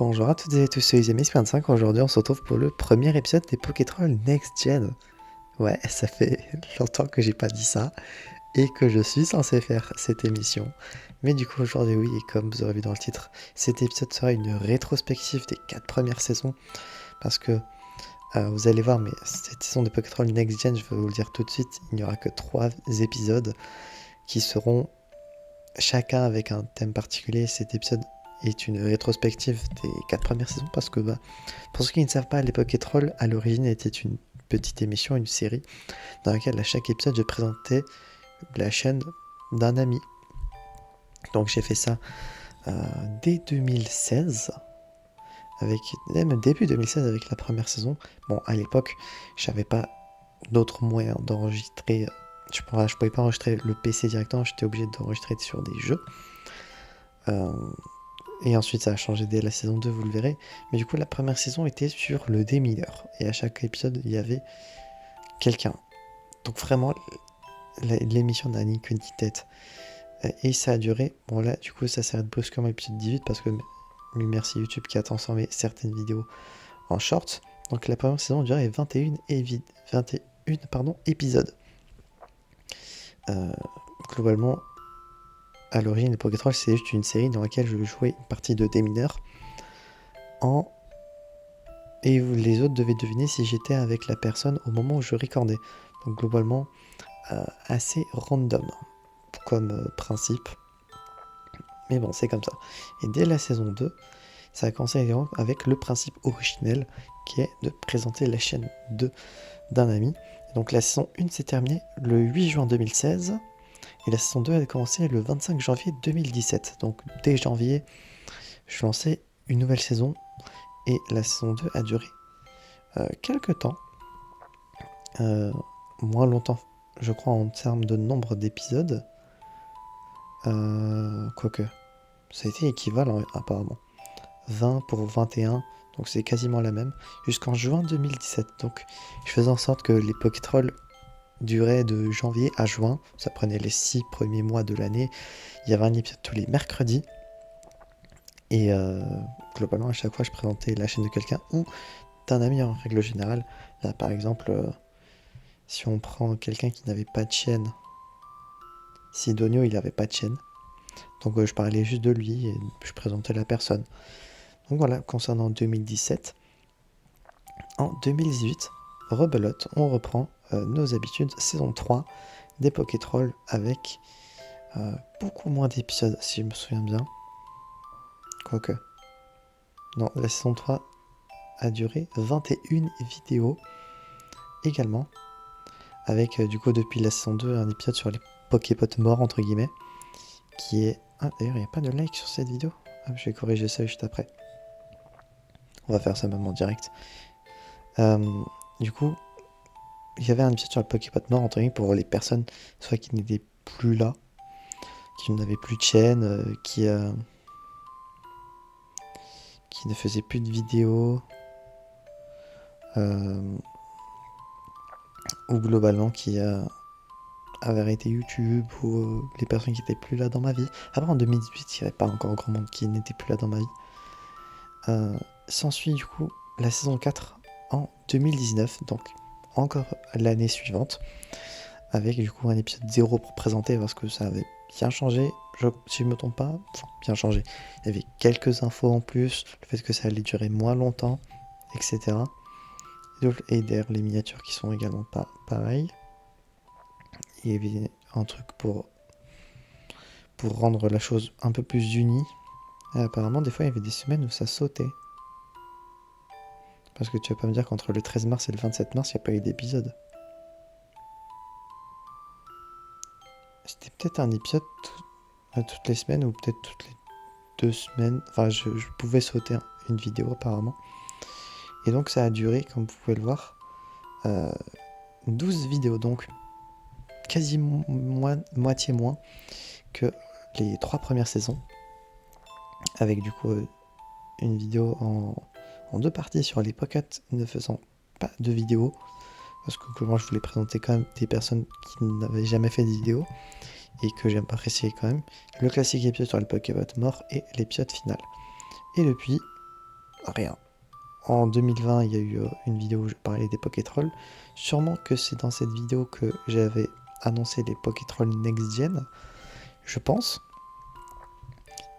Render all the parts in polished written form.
Bonjour à toutes et à tous, c'est Isémis25. Aujourd'hui, on se retrouve pour le premier épisode des Pokétrolls Next Gen. Ouais, ça fait longtemps que j'ai pas dit ça et que je suis censé faire cette émission. Mais du coup, aujourd'hui, oui, et comme vous aurez vu dans le titre, cet épisode sera une rétrospective des 4 premières saisons. Parce que vous allez voir, mais cette saison de Pokétrolls Next Gen, je vais vous le dire tout de suite, il n'y aura que 3 épisodes qui seront chacun avec un thème particulier. Cet épisode est une rétrospective des 4 premières saisons parce que, pour ceux qui ne savent pas, les Pokétrolls à l'origine était une petite émission, une série dans laquelle à chaque épisode je présentais la chaîne d'un ami. Donc j'ai fait ça dès 2016, même début 2016 avec la première saison. Bon, à l'époque, j'avais pas d'autres moyens d'enregistrer. Je pouvais pas enregistrer le PC directement, j'étais obligé d'enregistrer sur des jeux. Et ensuite, ça a changé dès la saison 2, vous le verrez. Mais du coup, la première saison était sur le démineur. Et à chaque épisode, il y avait quelqu'un. Donc vraiment, l'émission n'a ni queue ni tête. Et ça a duré... Bon là, du coup, ça s'arrête brusquement à l'épisode 18 parce que... Merci YouTube qui a transformé certaines vidéos en shorts. Donc la première saison durait 21 épisodes. Globalement, à l'origine, les Pokétrolls, c'est juste une série dans laquelle je jouais une partie de démineur et les autres devaient deviner si j'étais avec la personne au moment où je recordais. Donc globalement, assez random comme principe. Mais bon, c'est comme ça. Et dès la saison 2, ça a commencé avec le principe originel qui est de présenter la chaîne 2 d'un ami. Donc la saison 1 s'est terminée le 8 juin 2016 et la saison 2 a commencé le 25 janvier 2017. Donc dès janvier, je lançais une nouvelle saison et la saison 2 a duré quelques temps. Moins longtemps, je crois, en termes de nombre d'épisodes. Quoique, ça a été équivalent apparemment. 20 pour 21, donc c'est quasiment la même, jusqu'en juin 2017. Donc je faisais en sorte que les Pokétrolls duraient de janvier à juin, ça prenait les 6 premiers mois de l'année, il y avait un épisode tous les mercredis, et globalement à chaque fois je présentais la chaîne de quelqu'un ou d'un ami en règle générale. Là par exemple, si on prend quelqu'un qui n'avait pas de chaîne, Sidonio il n'avait pas de chaîne, donc je parlais juste de lui et je présentais la personne. Donc voilà, concernant 2017. En 2018, rebelote, on reprend nos habitudes, saison 3 des Pokétrolls avec beaucoup moins d'épisodes, si je me souviens bien. Quoique. Non, la saison 3 a duré 21 vidéos également. Avec du coup depuis la saison 2 un épisode sur les Poképots morts entre guillemets. Qui est... Ah d'ailleurs il n'y a pas de like sur cette vidéo. Ah, je vais corriger ça juste après. On va faire ça même en direct. Du coup, il y avait un épisode sur le Poképot mort entre guillemets pour les personnes soit qui n'étaient plus là, qui n'avaient plus de chaîne, qui ne faisaient plus de vidéos, ou globalement qui avaient arrêté YouTube, ou les personnes qui n'étaient plus là dans ma vie. Après en 2018, il n'y avait pas encore grand monde qui n'était plus là dans ma vie. S'ensuit du coup la saison 4 en 2019, donc encore l'année suivante, avec du coup un épisode 0 pour présenter parce que ça avait bien changé, si je ne me trompe pas, bien changé. Il y avait quelques infos en plus, le fait que ça allait durer moins longtemps, etc. Et d'ailleurs les miniatures qui sont également pas pareilles. Il y avait un truc pour rendre la chose un peu plus unie. Et apparemment des fois il y avait des semaines où ça sautait. Parce que tu vas pas me dire qu'entre le 13 mars et le 27 mars, il n'y a pas eu d'épisode. C'était peut-être un épisode toutes les semaines ou peut-être toutes les 2 semaines. Enfin, je pouvais sauter une vidéo apparemment. Et donc ça a duré, comme vous pouvez le voir, 12 vidéos. Donc quasiment moitié moins que les 3 premières saisons. Avec du coup une vidéo en 2 parties sur les pockets ne faisant pas de vidéo. Parce que moi je voulais présenter quand même des personnes qui n'avaient jamais fait de vidéo. Et que j'aime apprécier quand même. Le classique épisode sur le Pokébot mort et l'épisode final. Et depuis, rien. En 2020, il y a eu une vidéo où je parlais des Pokétrolls. Sûrement que c'est dans cette vidéo que j'avais annoncé les Pokétrolls Next Gen, je pense.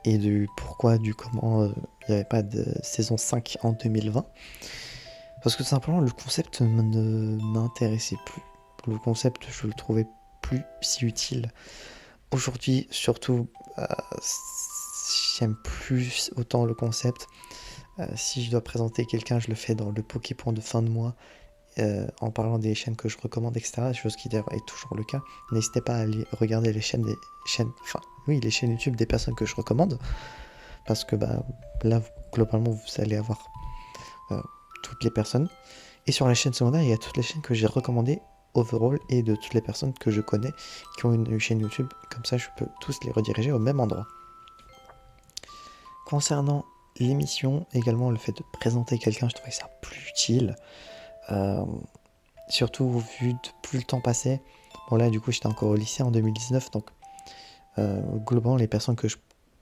Et du pourquoi, du comment il n'y avait pas de saison 5 en 2020. Parce que tout simplement, le concept ne m'intéressait plus. Le concept, je le trouvais plus si utile. Aujourd'hui, surtout, j'aime plus autant le concept. Si je dois présenter quelqu'un, je le fais dans le Poképoint de fin de mois, en parlant des chaînes que je recommande, etc. Chose qui d'ailleurs est toujours le cas. N'hésitez pas à aller regarder les chaînes les chaînes YouTube des personnes que je recommande. Parce que là, globalement, vous allez avoir toutes les personnes. Et sur la chaîne secondaire, il y a toutes les chaînes que j'ai recommandées overall et de toutes les personnes que je connais qui ont une chaîne YouTube. Comme ça, je peux tous les rediriger au même endroit. Concernant l'émission, également le fait de présenter quelqu'un, je trouvais ça plus utile. Surtout vu de plus le temps passait. Bon là, du coup, j'étais encore au lycée en 2019, donc globalement, les personnes que je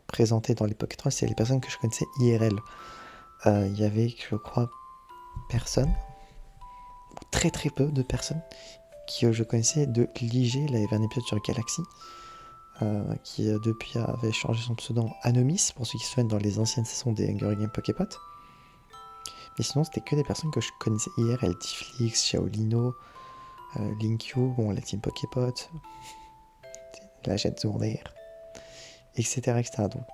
présentais dans les Pokétrolls, c'est les personnes que je connaissais IRL. Il y avait, je crois, personne, très très peu de personnes que je connaissais de l'IG. Là, il y avait un épisode sur Galaxy qui depuis avait changé son pseudo en Anomis, pour ceux qui se souviennent dans les anciennes saisons des Hunger Games Poképot. Mais sinon, c'était que des personnes que je connaissais IRL, Tiflix, Shaolino, Linkyu, bon, la team Poképot, la chaîne secondaire, etc. etc. Donc,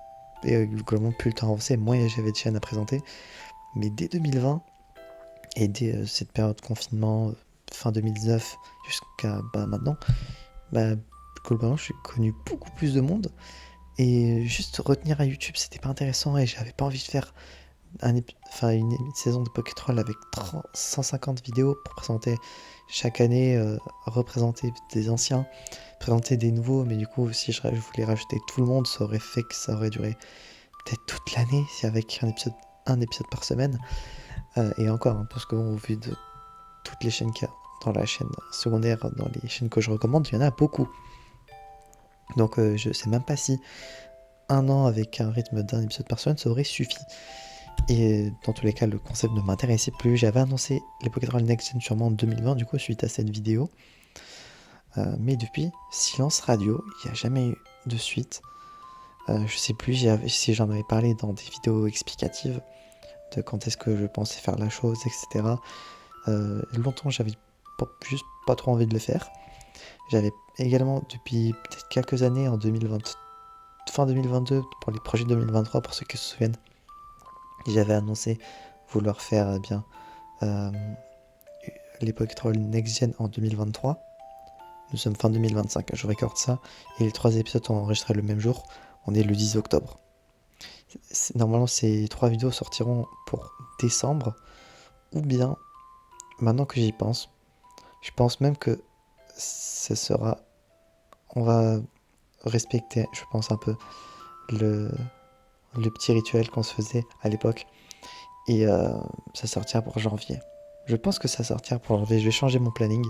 et globalement, plus le temps avançait, moins j'avais de chaînes à présenter. Mais dès 2020, et dès cette période de confinement, fin 2019 jusqu'à maintenant, globalement, je suis connu beaucoup plus de monde. Et juste retenir à YouTube, c'était pas intéressant et j'avais pas envie de faire une saison de Pokétroll avec 150 vidéos pour présenter chaque année, représenter des anciens, présenter des nouveaux. Mais du coup, si je voulais rajouter tout le monde, ça aurait fait que ça aurait duré peut-être toute l'année, avec un épisode par semaine. Et encore, parce que au vu de toutes les chaînes qu'il y a dans la chaîne secondaire, dans les chaînes que je recommande, il y en a beaucoup. Donc je sais même pas si un an avec un rythme d'un épisode par semaine, ça aurait suffi. Et dans tous les cas, le concept ne m'intéressait plus. J'avais annoncé les Pokétrolls Next Gen sûrement en 2020, du coup, suite à cette vidéo. Mais depuis, silence radio, il n'y a jamais eu de suite. Je sais plus si j'en avais parlé dans des vidéos explicatives de quand est-ce que je pensais faire la chose, etc. Longtemps, j'avais juste pas trop envie de le faire. J'avais également, depuis peut-être quelques années, en 2020, fin 2022, pour les projets 2023, pour ceux qui se souviennent, j'avais annoncé vouloir faire les Pokétrolls Next Gen en 2023. Nous sommes fin 2025, je recorde ça, et les 3 épisodes sont enregistrés le même jour. On est le 10 octobre. Normalement, ces 3 vidéos sortiront pour décembre, ou bien, maintenant que j'y pense, je pense même que ce sera... On va respecter, je pense, un peu le petit rituel qu'on se faisait à l'époque. Et ça sortira pour janvier. Je pense que ça sortira pour janvier. Je vais changer mon planning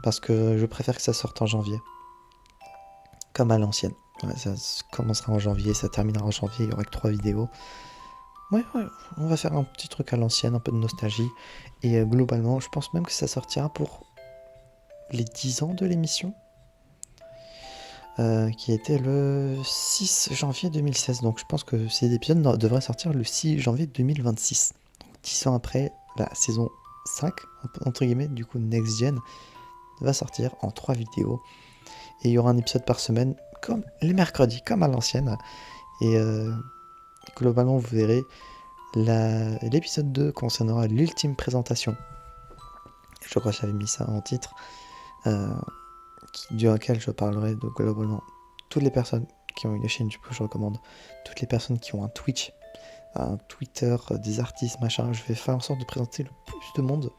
parce que je préfère que ça sorte en janvier. Comme à l'ancienne. Ouais, ça commencera en janvier, ça terminera en janvier, il y aura que 3 vidéos. Ouais, on va faire un petit truc à l'ancienne, un peu de nostalgie. Et globalement, je pense même que ça sortira pour les 10 ans de l'émission. Qui était le 6 janvier 2016. Donc je pense que ces épisodes devraient sortir le 6 janvier 2026. Donc 10 ans après, la saison 5, entre guillemets, du coup Next Gen, va sortir en 3 vidéos. Et il y aura un épisode par semaine, comme les mercredis, comme à l'ancienne. Et globalement, vous verrez, l'épisode 2 concernera l'ultime présentation. Je crois que j'avais mis ça en titre. Duquel je parlerai de globalement toutes les personnes qui ont une chaîne YouTube que je recommande, toutes les personnes qui ont un Twitch, un Twitter, des artistes, machin. Je vais faire en sorte de présenter le plus de monde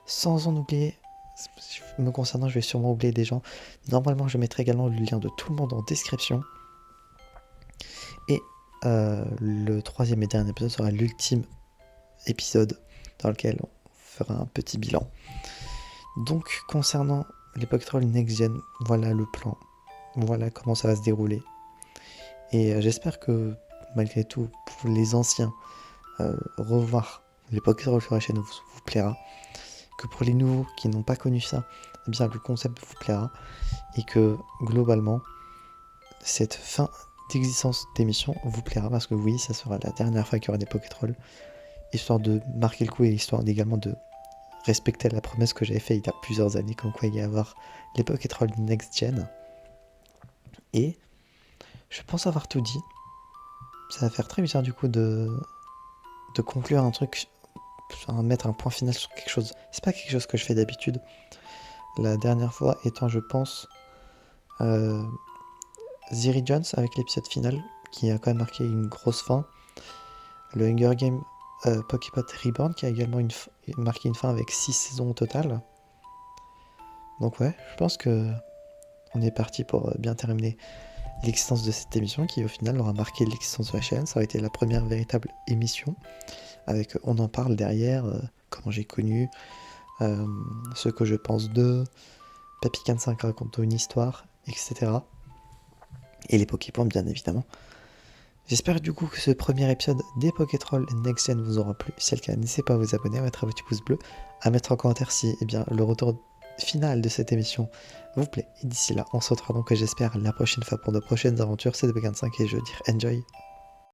sans en oublier. Me concernant, je vais sûrement oublier des gens. Normalement, je mettrai également le lien de tout le monde en description. Et le 3e et dernier épisode sera l'ultime épisode dans lequel on fera un petit bilan. Donc, concernant les Pokétrolls Next Gen, voilà le plan. Voilà comment ça va se dérouler. Et j'espère que, malgré tout, pour les anciens, revoir les Pokétrolls sur la chaîne vous plaira, que pour les nouveaux qui n'ont pas connu ça, eh bien le concept vous plaira, et que globalement cette fin d'existence d'émission vous plaira, parce que oui, ça sera la dernière fois qu'il y aura des Pokétrolls, histoire de marquer le coup et histoire également de respecter la promesse que j'avais faite il y a plusieurs années, comme quoi il y a avoir les Pokétrolls Next Gen. Et je pense avoir tout dit. Ça va faire très bizarre du coup de conclure un truc, enfin, mettre un point final sur quelque chose. C'est pas quelque chose que je fais d'habitude. La dernière fois étant, je pense, Ziri Jones avec l'épisode final, qui a quand même marqué une grosse fin. Le Hunger Game Poképod Reborn, qui a également marqué une fin avec 6 saisons au total. Donc ouais, je pense que on est parti pour bien terminer l'existence de cette émission, qui au final aura marqué l'existence de la chaîne. Ça aurait été la première véritable émission, avec On en parle derrière, comment j'ai connu, ce que je pense d'eux, Papy 5 raconte une histoire, etc. Et les Poképoints, bien évidemment. J'espère du coup que ce premier épisode des Pokétrolls Next Gen vous aura plu. Si c'est le cas, n'hésitez pas à vous abonner, à mettre un petit pouce bleu, à mettre en commentaire si le retour final de cette émission vous plaît. Et d'ici là, on se retrouvera donc, j'espère, la prochaine fois pour de prochaines aventures. C'est de 5 et je veux dire enjoy.